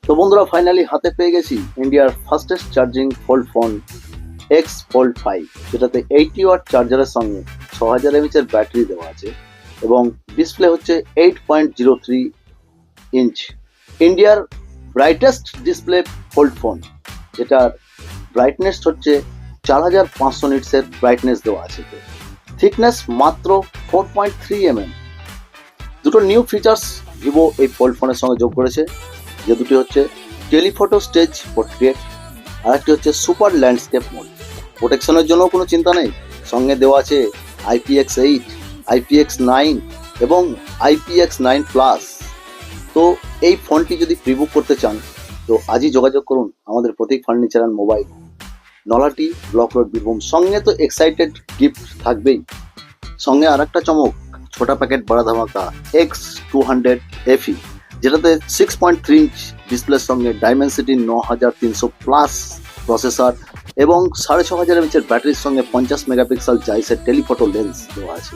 তো বন্ধুরা, ফাইনালি হাতে পেয়ে গেছি ইন্ডিয়ার fastest charging fold phone x fold 5, যেটাতে 80 ওয়াট চার্জারের সঙ্গে 6000 mAh এর ব্যাটারি দেওয়া আছে এবং ডিসপ্লে হচ্ছে 8.03 ইঞ্চ। ইন্ডিয়ার ব্রাইটেস্ট ডিসপ্লে ফোল্ড ফোন, যেটার ব্রাইটনেস হচ্ছে 4500 নিটসের ব্রাইটনেস দেওয়া আছে। থিকনেস মাত্র 4.3 mm। দুটো নিউ ফিচার্স ভিভো এই ফোল্ড ফোনের সঙ্গে যোগ করেছে, যে দুটি হচ্ছে টেলিফটো স্টেজ পোর্ট্রেট আর একটি হচ্ছে সুপার ল্যান্ডস্কেপ মোড। প্রোটেকশনের জন্য কোনো চিন্তা নেই, সঙ্গে দেওয়া আছে IPX8, IPX9 এবং IPX9+। তো এই ফোনটি যদি প্রিবুক করতে চান তো আজই যোগাযোগ করুন আমাদের Pratik furniture and mobile, Nalhati, block road, Birbhum. সঙ্গে তো এক্সাইটেড গিফট থাকবেই, সঙ্গে আর একটা চমক, ছোটা প্যাকেট বড়া ধামাকা X200 FE, যেটাতে 6.3 ইঞ্চ ডিসপ্লের সঙ্গে ডাইমেনসিটি 9300+ প্রসেসর এবং 6500 mAh এর ব্যাটারির সঙ্গে 50 মেগাপিক্সেল জাইসের টেলিফটো লেন্স দেওয়া আছে।